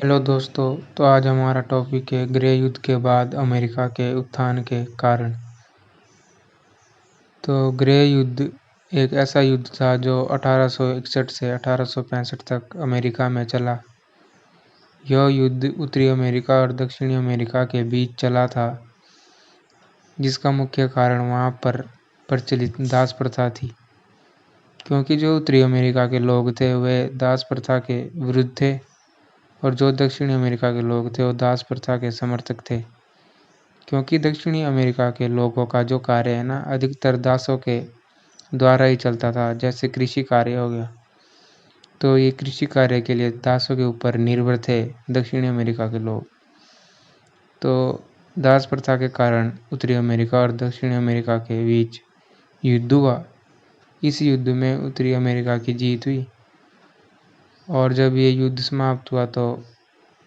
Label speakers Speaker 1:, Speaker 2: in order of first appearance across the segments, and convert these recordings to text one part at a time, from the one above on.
Speaker 1: Hello दोस्तों। तो आज हमारा टॉपिक है गृह युद्ध के बाद अमेरिका के उत्थान के कारण। तो गृह युद्ध एक ऐसा युद्ध था जो 1861 से 1865 तक अमेरिका में चला। यह युद्ध उत्तरी अमेरिका और दक्षिणी अमेरिका के बीच चला था, जिसका मुख्य कारण वहाँ पर प्रचलित दास प्रथा थी। क्योंकि जो उत्तरी अमेरिका के लोग थे वे दास प्रथा के विरुद्ध थे और जो दक्षिणी अमेरिका के लोग थे वो दास प्रथा के समर्थक थे। क्योंकि दक्षिणी अमेरिका के लोगों का जो कार्य है ना, अधिकतर दासों के द्वारा ही चलता था, जैसे कृषि कार्य हो गया। तो ये कृषि कार्य के लिए दासों के ऊपर निर्भर थे दक्षिणी अमेरिका के लोग। तो दास प्रथा के कारण उत्तरी अमेरिका और दक्षिणी अमेरिका के बीच युद्ध हुआ। इस युद्ध में उत्तरी अमेरिका की जीत हुई और जब ये युद्ध समाप्त हुआ तो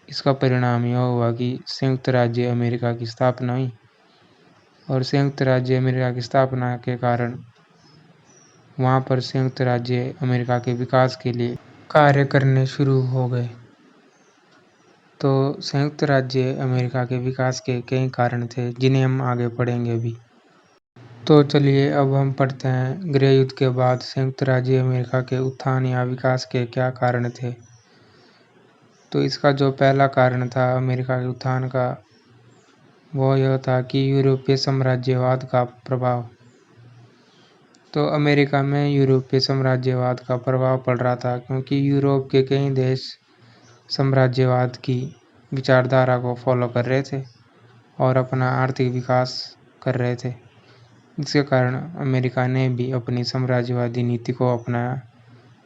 Speaker 1: इसका परिणाम यह हुआ कि संयुक्त राज्य अमेरिका की स्थापना हुई। और संयुक्त राज्य अमेरिका की स्थापना के कारण वहाँ पर संयुक्त राज्य अमेरिका के विकास के लिए कार्य करने शुरू हो गए। तो संयुक्त राज्य अमेरिका के विकास के कई कारण थे जिन्हें हम आगे पढ़ेंगे भी। तो चलिए अब हम पढ़ते हैं गृह युद्ध के बाद संयुक्त राज्य अमेरिका के उत्थान या विकास के क्या कारण थे। तो इसका जो पहला कारण था अमेरिका के उत्थान का, वो यह था कि यूरोपीय साम्राज्यवाद का प्रभाव। तो अमेरिका में यूरोपीय साम्राज्यवाद का प्रभाव पड़ रहा था, क्योंकि यूरोप के कई देश साम्राज्यवाद की विचारधारा को फॉलो कर रहे थे और अपना आर्थिक विकास कर रहे थे। जिसके कारण अमेरिका ने भी अपनी साम्राज्यवादी नीति को अपनाया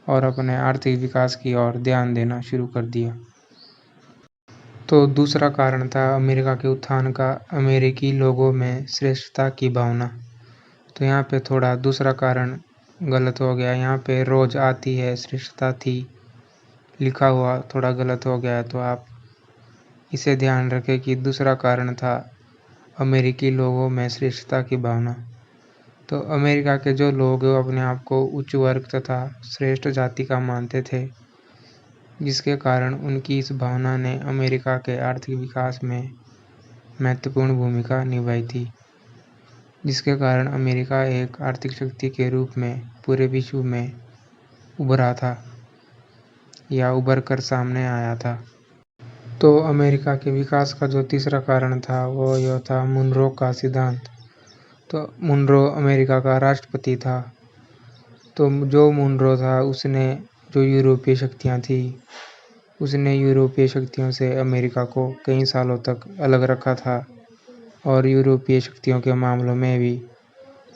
Speaker 1: और अपने आर्थिक विकास की ओर ध्यान देना शुरू कर दिया। तो दूसरा कारण था अमेरिका के उत्थान का अमेरिकी लोगों में श्रेष्ठता की भावना। तो यहाँ पे थोड़ा दूसरा कारण गलत हो गया, यहाँ पे रोज आती है श्रेष्ठता थी लिखा हुआ थोड़ा गलत हो गया है, तो आप इसे ध्यान रखें कि दूसरा कारण था अमेरिकी लोगों में श्रेष्ठता की भावना। तो अमेरिका के जो लोग हैं वो अपने आप को उच्च वर्ग तथा श्रेष्ठ जाति का मानते थे, जिसके कारण उनकी इस भावना ने अमेरिका के आर्थिक विकास में महत्वपूर्ण भूमिका निभाई थी, जिसके कारण अमेरिका एक आर्थिक शक्ति के रूप में पूरे विश्व में उभरा था या उभर कर सामने आया था। तो अमेरिका के विकास का जो तीसरा कारण था वो यह था मुनरो का सिद्धांत। तो मुनरो अमेरिका का राष्ट्रपति था। तो जो मुनरो था उसने जो यूरोपीय शक्तियाँ थी उसने यूरोपीय शक्तियों से अमेरिका को कई सालों तक अलग रखा था और यूरोपीय शक्तियों के मामलों में भी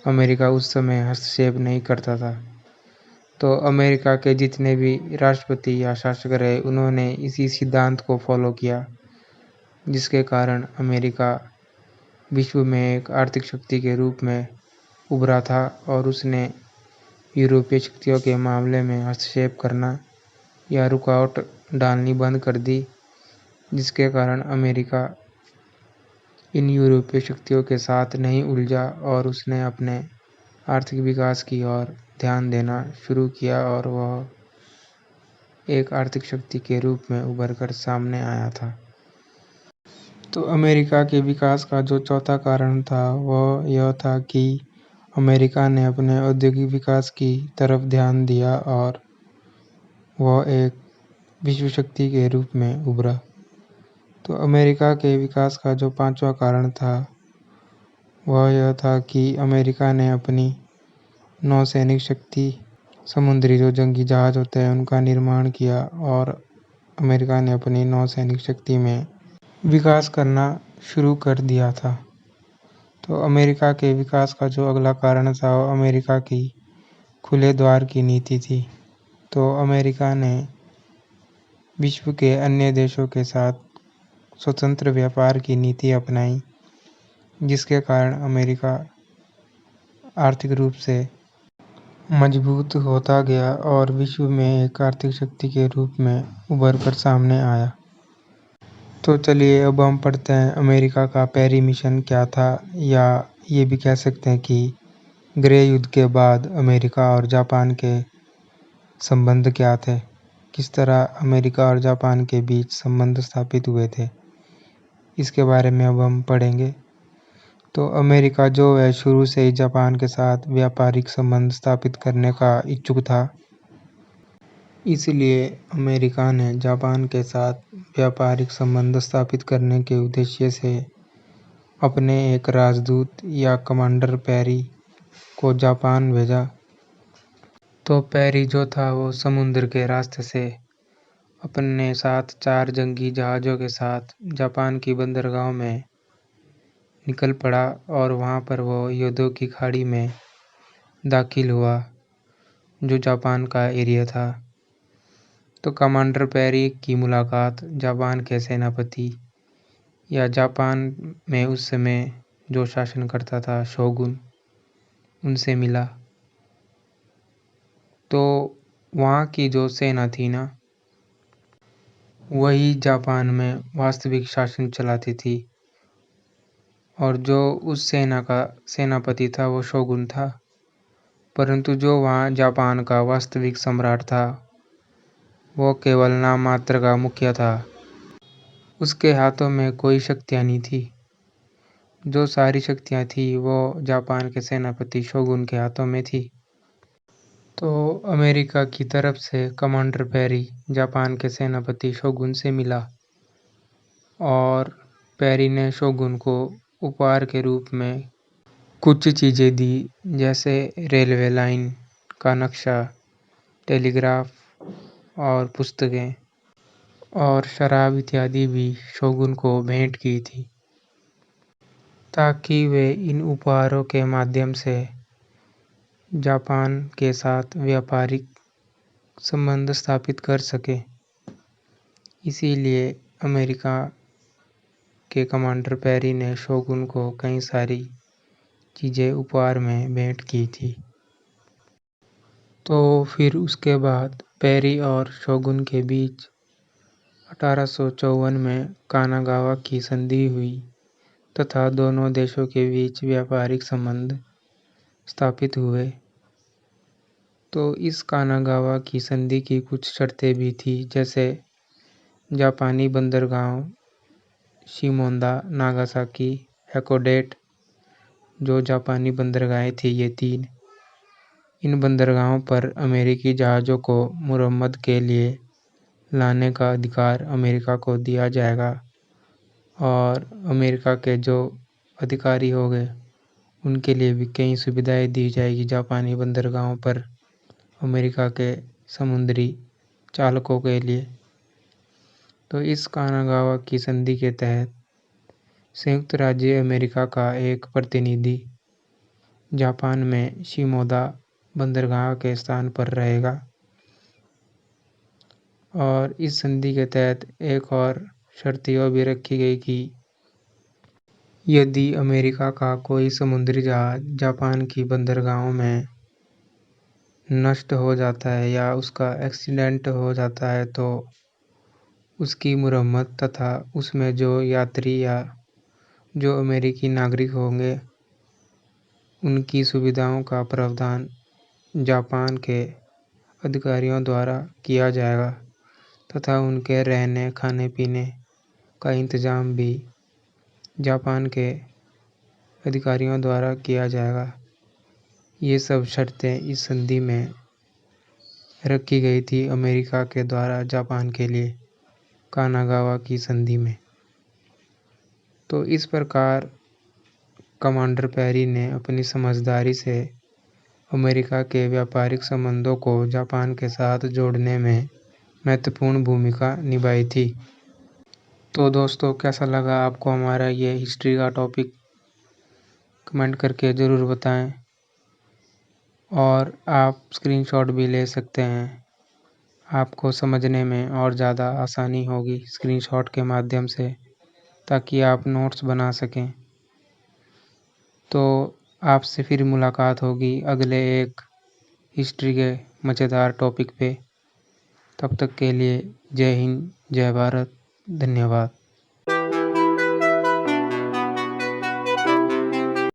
Speaker 1: अमेरिका उस समय हस्तक्षेप नहीं करता था। तो अमेरिका के जितने भी राष्ट्रपति या शासक रहे उन्होंने इसी सिद्धांत को फॉलो किया, जिसके कारण अमेरिका विश्व में एक आर्थिक शक्ति के रूप में उभरा था और उसने यूरोपीय शक्तियों के मामले में हस्तक्षेप करना या रुकावट डालनी बंद कर दी, जिसके कारण अमेरिका इन यूरोपीय शक्तियों के साथ नहीं उलझा और उसने अपने आर्थिक विकास की ओर ध्यान देना शुरू किया और वह एक आर्थिक शक्ति के रूप में उभर कर सामने आया था। तो अमेरिका के विकास का जो चौथा कारण था वह यह था कि अमेरिका ने अपने औद्योगिक विकास की तरफ ध्यान दिया और वह एक विश्व शक्ति के रूप में उभरा। तो अमेरिका के विकास का जो पांचवा कारण था वह यह था कि अमेरिका ने अपनी नौसैनिक शक्ति, समुद्री जो जंगी जहाज होते हैं उनका निर्माण किया और अमेरिका ने अपनी नौसैनिक शक्ति में विकास करना शुरू कर दिया था। तो अमेरिका के विकास का जो अगला कारण था वो अमेरिका की खुले द्वार की नीति थी। तो अमेरिका ने विश्व के अन्य देशों के साथ स्वतंत्र व्यापार की नीति अपनाई, जिसके कारण अमेरिका आर्थिक रूप से मजबूत होता गया और विश्व में एक आर्थिक शक्ति के रूप में उभर कर सामने आया। तो चलिए अब हम पढ़ते हैं अमेरिका का पेरी मिशन क्या था, या ये भी कह सकते हैं कि गृह युद्ध के बाद अमेरिका और जापान के संबंध क्या थे। किस तरह अमेरिका और जापान के बीच संबंध स्थापित हुए थे, इसके बारे में अब हम पढ़ेंगे। तो अमेरिका जो है शुरू से ही जापान के साथ व्यापारिक संबंध स्थापित करने का इच्छुक था। इसलिए अमेरिका ने जापान के साथ व्यापारिक संबंध स्थापित करने के उद्देश्य से अपने एक राजदूत या कमांडर पेरी को जापान भेजा। तो पेरी जो था वो समुद्र के रास्ते से अपने साथ 4 जंगी जहाज़ों के साथ जापान की बंदरगाह में निकल पड़ा और वहाँ पर वो योदो की खाड़ी में दाखिल हुआ, जो जापान का एरिया था। तो कमांडर पेरी की मुलाकात जापान के सेनापति या जापान में उस समय जो शासन करता था शोगुन, उनसे मिला। तो वहाँ की जो सेना थी ना, वही जापान में वास्तविक शासन चलाती थी और जो उस सेना का सेनापति था वो शोगुन था। परंतु जो वहाँ जापान का वास्तविक सम्राट था वो केवल नाम मात्र का मुखिया था। उसके हाथों में कोई शक्तियाँ नहीं थी। जो सारी शक्तियाँ थी वो जापान के सेनापति शोगुन के हाथों में थी। तो अमेरिका की तरफ से कमांडर पेरी जापान के सेनापति शोगुन से मिला और पेरी ने शोगुन को उपहार के रूप में कुछ चीज़ें दी, जैसे रेलवे लाइन का नक्शा, टेलीग्राफ और पुस्तकें और शराब इत्यादि भी शोगुन को भेंट की थी, ताकि वे इन उपहारों के माध्यम से जापान के साथ व्यापारिक संबंध स्थापित कर सके। इसीलिए अमेरिका के कमांडर पेरी ने शोगुन को कई सारी चीज़ें उपहार में भेंट की थी। तो फिर उसके बाद पेरी और शोगुन के बीच 1854 में कानागावा की संधि हुई तथा दोनों देशों के बीच व्यापारिक संबंध स्थापित हुए। तो इस कानागावा की संधि की कुछ शर्तें भी थी, जैसे जापानी बंदरगाहों शिमोदा, नागासाकी, हैकोडेट, जो जापानी बंदरगाहें थी ये 3, इन बंदरगाहों पर अमेरिकी जहाज़ों को मुरम्मत के लिए लाने का अधिकार अमेरिका को दिया जाएगा और अमेरिका के जो अधिकारी होंगे उनके लिए भी कई सुविधाएं दी जाएगी जापानी बंदरगाहों पर अमेरिका के समुद्री चालकों के लिए। तो इस कानागावा की संधि के तहत संयुक्त राज्य अमेरिका का एक प्रतिनिधि जापान में शिमोदा बंदरगाह के स्थान पर रहेगा। और इस संधि के तहत एक और शर्त यह भी रखी गई कि यदि अमेरिका का कोई समुद्री जहाज जापान की बंदरगाहों में नष्ट हो जाता है या उसका एक्सीडेंट हो जाता है तो उसकी मुरम्मत तथा उसमें जो यात्री या जो अमेरिकी नागरिक होंगे उनकी सुविधाओं का प्रावधान जापान के अधिकारियों द्वारा किया जाएगा तथा उनके रहने खाने पीने का इंतज़ाम भी जापान के अधिकारियों द्वारा किया जाएगा। ये सब शर्तें इस संधि में रखी गई थी अमेरिका के द्वारा जापान के लिए कानागावा की संधि में। तो इस प्रकार कमांडर पेरी ने अपनी समझदारी से अमेरिका के व्यापारिक संबंधों को जापान के साथ जोड़ने में महत्वपूर्ण भूमिका निभाई थी। तो दोस्तों, कैसा लगा आपको हमारा ये हिस्ट्री का टॉपिक, कमेंट करके ज़रूर बताएं और आप स्क्रीनशॉट भी ले सकते हैं। आपको समझने में और ज़्यादा आसानी होगी स्क्रीनशॉट के माध्यम से, ताकि आप नोट्स बना सकें। तो आपसे फिर मुलाकात होगी अगले एक हिस्ट्री के मज़ेदार टॉपिक पे। तब तक के लिए जय हिंद, जय भारत, धन्यवाद।